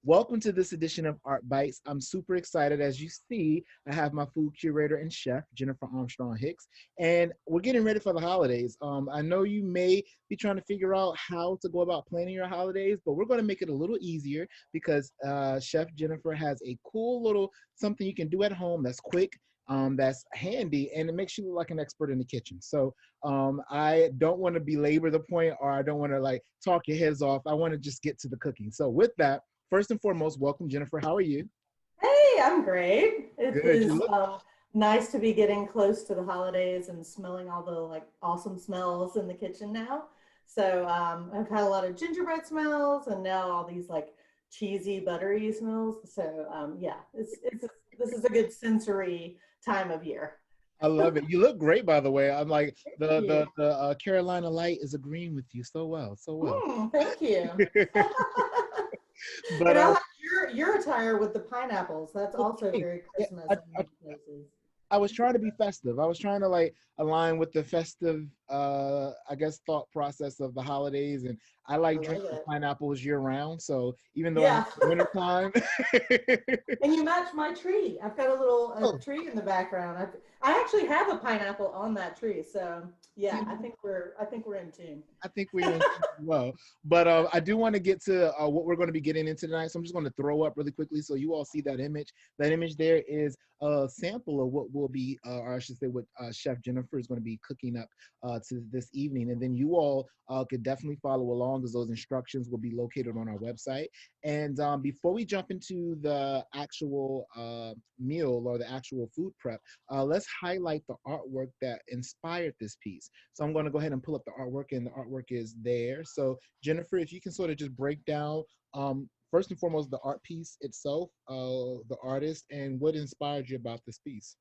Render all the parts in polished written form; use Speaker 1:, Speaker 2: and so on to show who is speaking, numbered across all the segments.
Speaker 1: Welcome to this edition of Art Bites. I'm super excited. As you see, I have my food curator and chef, Jennifer Armstrong Hicks, and we're getting ready for the holidays. I know you may be trying to figure out how to go about planning your holidays, but we're going to make it a little easier because Chef Jennifer has a cool little something you can do at home that's quick, that's handy, and it makes you look like an expert in the kitchen. So I don't want to belabor the point, or I don't want to like talk your heads off. I want to just get to the cooking. So with that, first and foremost, welcome, Jennifer. How are you?
Speaker 2: Hey, I'm great. It
Speaker 1: Good. You
Speaker 2: is
Speaker 1: look.
Speaker 2: nice to be getting close to the holidays and smelling all the like awesome smells in the kitchen now. So I've had a lot of gingerbread smells, and now all these like cheesy, buttery smells. So yeah, it's this is a good sensory time of year.
Speaker 1: I love it. You look great, by the way. I'm like
Speaker 2: Thank you.
Speaker 1: the Carolina Light is agreeing with you so well, so well.
Speaker 2: Thank you.
Speaker 1: But
Speaker 2: And I like your attire with the pineapples. That's also
Speaker 1: okay,
Speaker 2: very
Speaker 1: yeah,
Speaker 2: Christmas in many places.
Speaker 1: I was trying to be festive. I was trying to like align with the festive, I guess, thought process of the holidays. And I
Speaker 2: I
Speaker 1: like
Speaker 2: love
Speaker 1: drinking
Speaker 2: it.
Speaker 1: pineapples year round. So even though I'm
Speaker 2: Yeah.
Speaker 1: in winter time,
Speaker 2: And you match my tree. I've got a little
Speaker 1: oh,
Speaker 2: tree in the background. I actually have a pineapple on that tree. So yeah,
Speaker 1: see,
Speaker 2: I think we're in tune.
Speaker 1: I think we're in well. But I do want to get to what we're going to be getting into tonight. So I'm just going to throw up really quickly so you all see that image. That image there is a sample of what will be, or I should say, what Chef Jennifer is going to be cooking up to this evening. And then you all could definitely follow along because those instructions will be located on our website. And before we jump into the actual meal or the actual food prep, let's highlight the artwork that inspired this piece. So I'm going to go ahead and pull up the artwork, and the artwork is there. So Jennifer, if you can sort of just break down, first and foremost, the art piece itself, the artist, and what inspired you about this piece.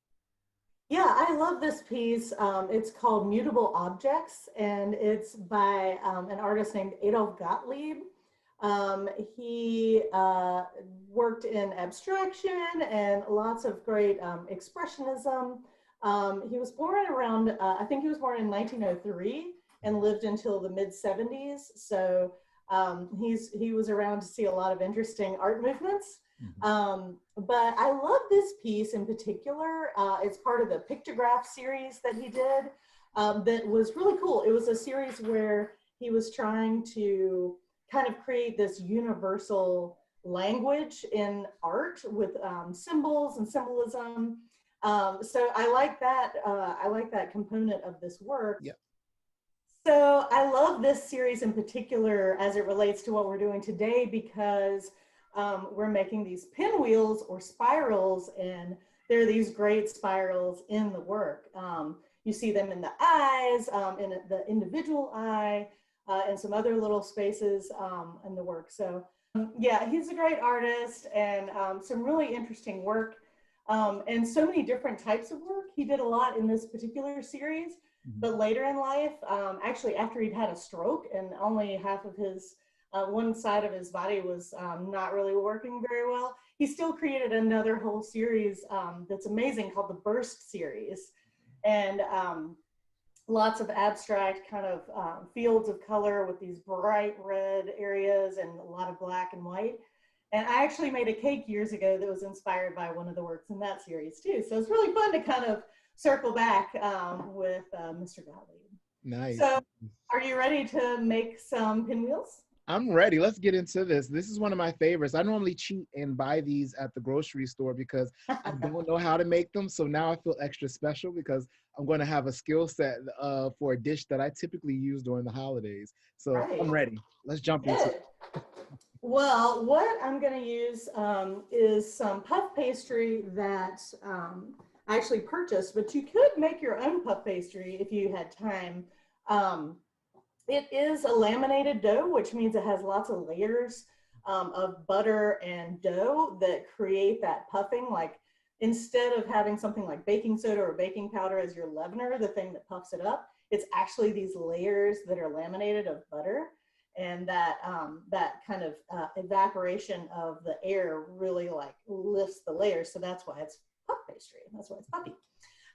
Speaker 2: Yeah, I love this piece. It's called Mutable Objects, and it's by an artist named Adolph Gottlieb. He worked in abstraction and lots of great expressionism. He was born around, I think he was born in 1903 and lived until the mid 70s. So he was around to see a lot of interesting art movements.
Speaker 1: Mhm.
Speaker 2: But I love this piece in particular. It's part of the pictograph series that he did that was really cool. It was a series where he was trying to kind of create this universal language in art with symbols and symbolism. So I like that. I like that component of this work.
Speaker 1: Yeah.
Speaker 2: So I love this series in particular as it relates to what we're doing today because we're making these pinwheels or spirals, and there are these great spirals in the work. You see them in the eyes, in the individual eye, and some other little spaces in the work. So yeah, he's a great artist and some really interesting work and so many different types of work. He did a lot in this particular series.
Speaker 1: Mhm.
Speaker 2: But later in life, actually after he'd had a stroke and only half of his, one side of his body was not really working very well, he still created another whole series that's amazing called the Burst series. And lots of abstract kind of fields of color with these bright red areas and a lot of black and white. And I actually made a cake years ago that was inspired by one of the works in that series too. So it's really fun to kind of circle back with Mr. Gottlieb.
Speaker 1: Nice.
Speaker 2: So are you ready to make some pinwheels?
Speaker 1: I'm ready. Let's get into this. This is one of my favorites. I normally cheat and buy these at the grocery store because I don't know how to make them. So now I feel extra special because I'm going to have a skill set for a dish that I typically use during the holidays. So I'm
Speaker 2: Right,
Speaker 1: ready. Let's jump into it.
Speaker 2: good. Well, what I'm going to use is some puff pastry that I actually purchased, but you could make your own puff pastry if you had time. Um, it is a laminated dough, which means it has lots of layers of butter and dough that create that puffing. Like instead of having something like baking soda or baking powder as your leavener, the thing that puffs it up, it's actually these layers that are laminated of butter, and that kind of evaporation of the air really like lifts the layers. So that's why it's puff pastry. That's why it's puffy.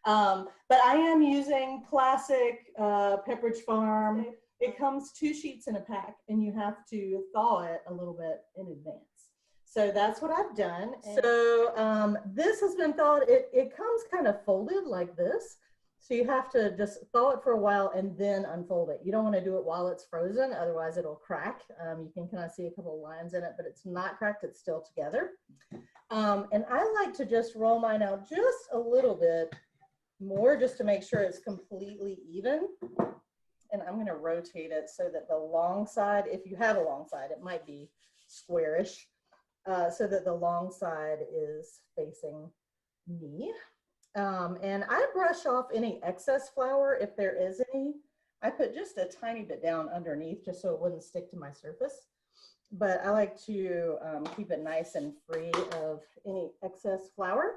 Speaker 2: But I am using classic Pepperidge Farm. It comes 2 sheets in a pack, and you have to thaw it a little bit in advance. So that's what I've done. So this has been thawed. It comes kind of folded like this. So you have to just thaw it for a while and then unfold it. You don't want to do it while it's frozen, otherwise it'll crack. You can kind of see a couple of lines in it, but it's not cracked, it's still together. And I like to just roll mine out just a little bit more just to make sure it's completely even. And I'm going to rotate it so that the long side, if you have a long side, it might be squarish, so that the long side is facing me. And I brush off any excess flour if there is any. I put just a tiny bit down underneath just so it wouldn't stick to my surface. But I like to keep it nice and free of any excess flour.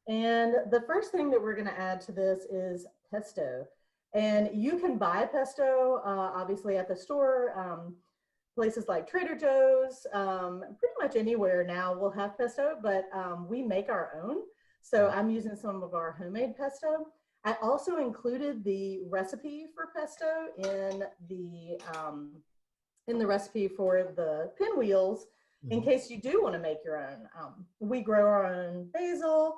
Speaker 2: And the first thing that we're going to add to this is pesto. And you can buy pesto, obviously, at the store. Places like Trader Joe's, pretty much anywhere now will have pesto, but we make our own. So I'm using some of our homemade pesto. I also included the recipe for pesto in the recipe for the Pinwheels, in case you do want to make your own. We grow our own basil,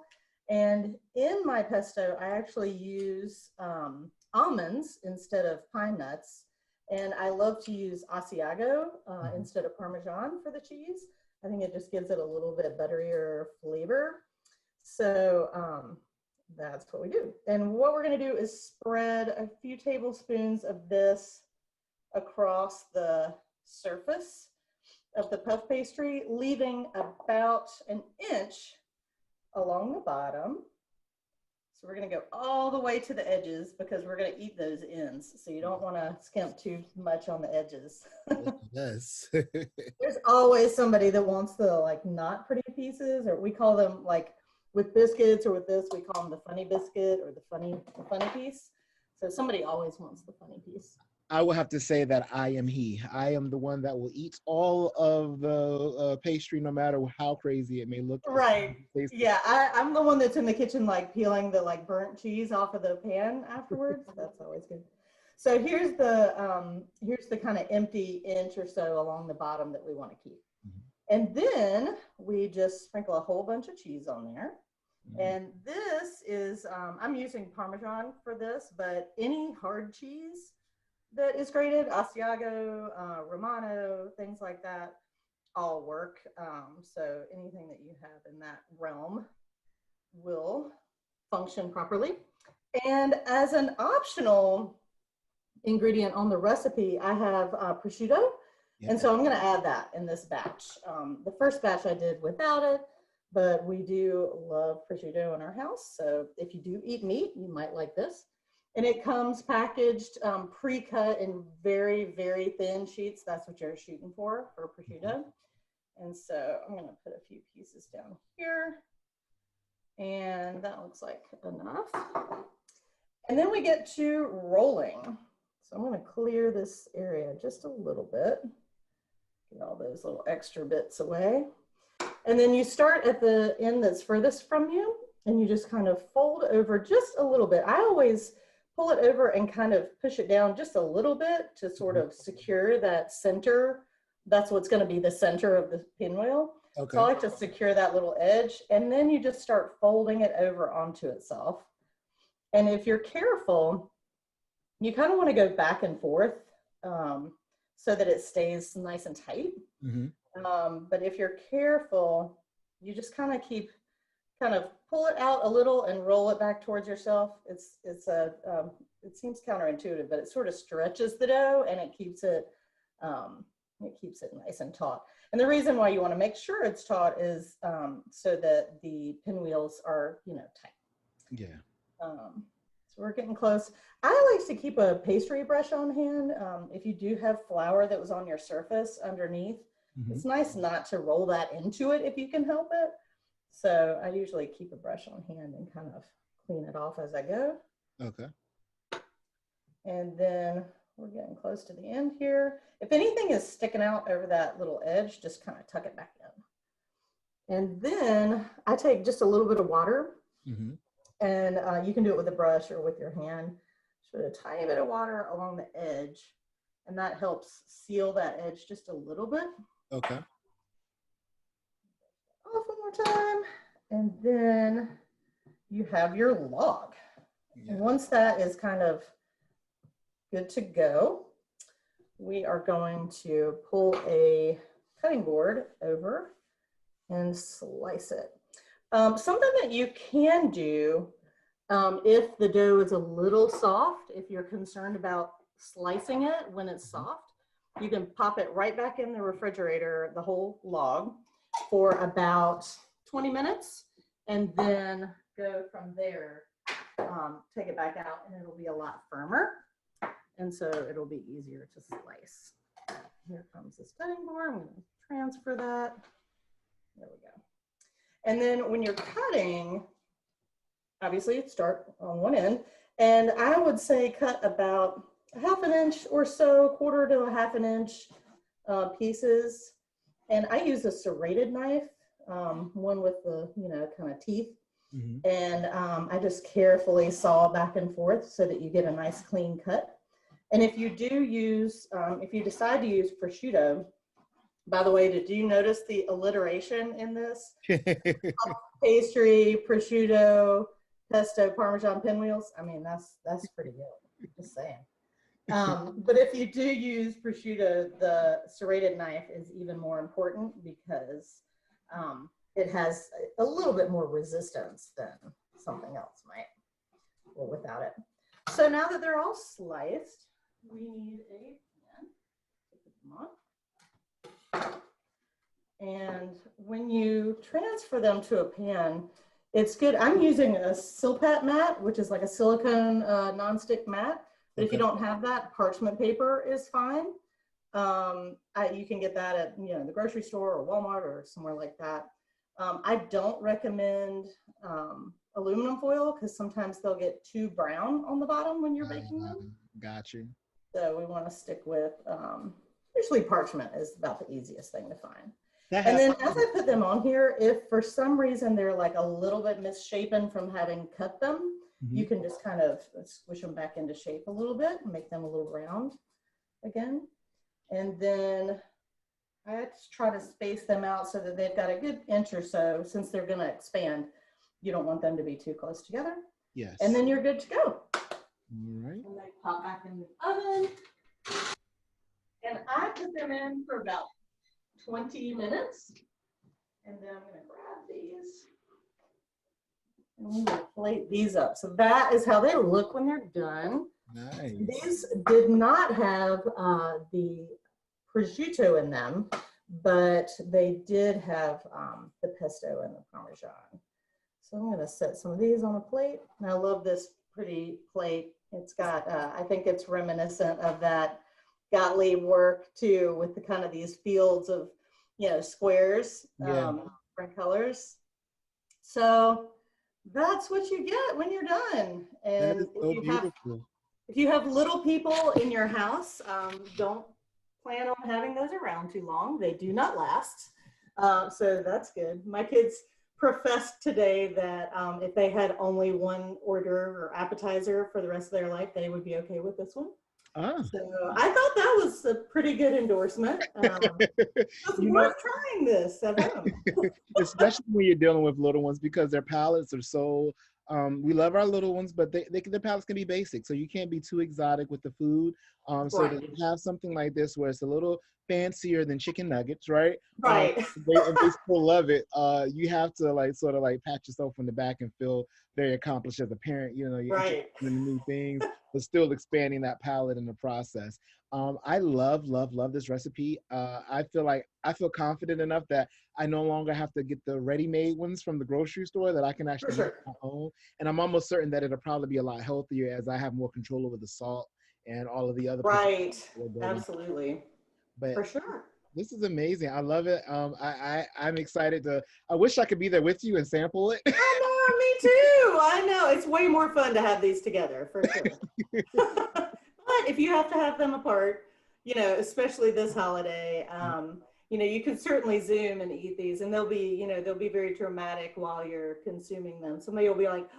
Speaker 2: and in my pesto, I actually use almonds instead of pine nuts. And I love to use Asiago instead of Parmesan for the cheese. I think it just gives it a little bit butterier flavor. So that's what we do. And what we're going to do is spread a few tablespoons of this across the surface of the puff pastry, leaving about an inch along the bottom. So we're going to go all the way to the edges because we're going to eat those ends. So you don't want to skimp too much on the edges.
Speaker 1: Yes.
Speaker 2: There's always somebody that wants the like not pretty pieces, or we call them like with biscuits or with this, we call them the funny biscuit or the funny piece. So somebody always wants the funny piece.
Speaker 1: I will have to say that I am he. I am the one that will eat all of the pastry, no matter how crazy it may look.
Speaker 2: Right. Yeah, I'm the one that's in the kitchen, like peeling the like burnt cheese off of the pan afterwards. That's always good. So here's the kind of empty inch or so along the bottom that we want to keep. And then we just sprinkle a whole bunch of cheese on there. And this is, I'm using Parmesan for this, but any hard cheese that is grated, Asiago, Romano, things like that, all work. So anything that you have in that realm will function properly. And as an optional ingredient on the recipe, I have prosciutto. And so I'm going to add that in this batch. The first batch I did without it, but we do love prosciutto in our house. So if you do eat meat, you might like this. And it comes packaged, pre-cut in very, very thin sheets. That's what you're shooting for prosciutto. And so I'm going to put a few pieces down here. And that looks like enough. And then we get to rolling. So I'm going to clear this area just a little bit. Get all those little extra bits away. And then you start at the end that's furthest from you, and you just kind of fold over just a little bit. I always pull it over and kind of push it down just a little bit to sort of secure that center. That's what's going to be the center of the pinwheel. Okay. So I like to secure that little edge, and then you just start folding it over onto itself. And if you're careful, you kind of want to go back and forth so that it stays nice and tight. But if you're careful, you just kind of pull it out a little and roll it back towards yourself. It seems counterintuitive, but it sort of stretches the dough and it keeps it nice and taut. And the reason why you want to make sure it's taut is so that the pinwheels are, tight. Yeah. So we're getting close. I like to keep a pastry brush on hand. If you do have flour that was on your surface underneath, it's nice not to roll that into it if you can help it. So I usually keep a brush on hand and kind of clean it off as I go. Okay. And then we're getting close to the end here. If anything is sticking out over that little edge, just kind of tuck it back in. And then I take just a little bit of water. And you can do it with a brush or with your hand. Just put a tiny bit of water along the edge, and that helps seal that edge just a little bit. Okay. one time. And then you have your log. Yeah. And once that is kind of good to go, we are going to pull a cutting board over and slice it. Something that you can do if the dough is a little soft, if you're concerned about slicing it when it's soft, you can pop it right back in the refrigerator, the whole log, for about 20 minutes, and then go from there, take it back out, and it'll be a lot firmer, and so it'll be easier to slice. Here comes this cutting board. I'm going to transfer that. There we go. And then when you're cutting, obviously start on one end, and I would say cut about a ½ inch or so, quarter to a ½ inch pieces. And I use a serrated knife, one with the, kind of teeth. Mm-hmm. And I just carefully saw back and forth so that you get a nice clean cut. And if you do use, if you decide to use prosciutto, by the way, did you notice the alliteration in this? Pastry, prosciutto, pesto, Parmesan, Pinwheels. I mean, that's pretty good. Just saying. But if you do use prosciutto, the serrated knife is even more important because it has a little bit more resistance than something else might, or without it. So now that they're all sliced, we need a pan to put them on. And when you transfer them to a pan, it's good. I'm using a Silpat mat, which is like a silicone nonstick mat. But if you don't have that, parchment paper is fine. You can get that at the grocery store or Walmart or somewhere like that. I don't recommend aluminum foil because sometimes they'll get too brown on the bottom when you're baking them.
Speaker 1: Got you.
Speaker 2: So we want to stick with, usually parchment is about the easiest thing to find. And then as I put them on here, if for some reason they're like a little bit misshapen from having cut them, mm-hmm. you can just kind of squish them back into shape a little bit and make them a little round again. And then I just try to space them out so that they've got a good inch or so. Since they're going to expand, you don't want them to be too close together.
Speaker 1: Yes.
Speaker 2: And then you're good to go.
Speaker 1: All right.
Speaker 2: And they pop back in the oven. And I put them in for about 20 minutes. And then I'm going to grab these. And we're going to plate these up. So that is how they look when they're done.
Speaker 1: Nice.
Speaker 2: These did not have the prosciutto in them, but they did have the pesto and the Parmesan. So I'm going to set some of these on a plate. And I love this pretty plate. It's got, I think it's reminiscent of that Gottlieb work too, with the kind of these fields of, squares, different colors. So that's what you get when you're done. And
Speaker 1: that is so beautiful.
Speaker 2: If you have little people in your house, don't plan on having those around too long. They do not last. So that's good. My kids professed today that if they had only one order or appetizer for the rest of their life, they would be okay with this one.
Speaker 1: Ah.
Speaker 2: So I thought that was a pretty good endorsement. It's worth trying this at home.
Speaker 1: Especially when you're dealing with little ones, because their palates are so, we love our little ones, but their palates can be basic. So you can't be too exotic with the food. So right. To have something like this where it's a little fancier than chicken nuggets, right?
Speaker 2: Right.
Speaker 1: And they still love it. You have to sort of pat yourself on the back and feel very accomplished as a parent. You're
Speaker 2: right.
Speaker 1: in new things, but still expanding that palate in the process. I love this recipe. I feel confident enough that I no longer have to get the ready-made ones from the grocery store, that I can actually make my own. And I'm almost certain that it'll probably be a lot healthier as I have more control over the salt and all of the other.
Speaker 2: Right. Absolutely.
Speaker 1: But
Speaker 2: for sure.
Speaker 1: This is amazing. I love it. I'm excited I wish I could be there with you and sample it.
Speaker 2: I know, me too. I know. It's way more fun to have these together, for sure. But if you have to have them apart, especially this holiday, you can certainly Zoom and eat these, and they'll be very dramatic while you're consuming them. Somebody will be like,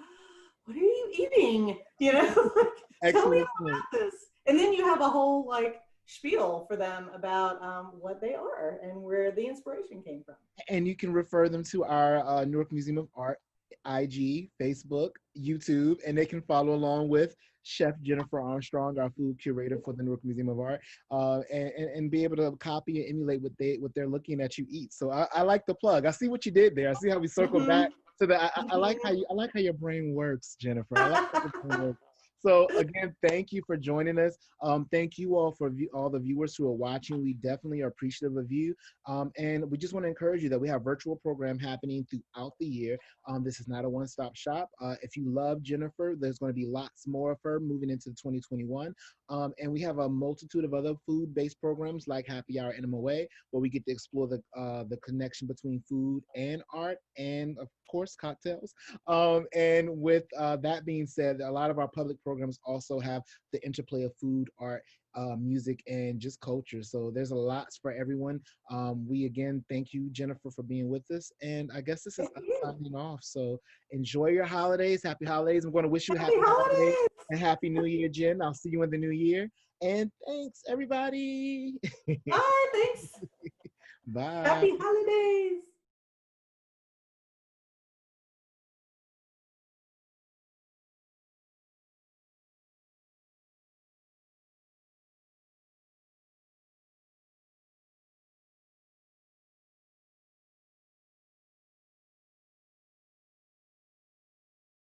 Speaker 2: "What are you eating?" Tell me all about this. And then you have a whole spiel for them about what they are and where the inspiration came from.
Speaker 1: And you can refer them to our Newark Museum of Art IG, Facebook, YouTube, and they can follow along with Chef Jennifer Armstrong, our food curator for the Newark Museum of Art, and be able to copy and emulate what they're looking at you eat. So I like the plug. I see what you did there. I see how we circled back to the. I like how your brain works, Jennifer. I like how your brain works. So again, thank you for joining us. Thank you all for all the viewers who are watching. We definitely are appreciative of you. And we just want to encourage you that we have virtual program happening throughout the year. This is not a one-stop shop. If you love Jennifer, there's going to be lots more of her moving into 2021. And we have a multitude of other food-based programs like Happy Hour NMOA, where we get to explore the connection between food and art, and of course cocktails. And with that being said, a lot of our public programs also have the interplay of food, art, music, and just culture. So there's a lot for everyone. We again thank you, Jennifer, for being with us. And I guess this is us signing off. So enjoy your holidays. Happy holidays. I'm going to wish you happy holidays and happy New Year, Jen. I'll see you in the new year. And thanks, everybody.
Speaker 2: Bye. Thanks.
Speaker 1: Bye.
Speaker 2: Happy holidays.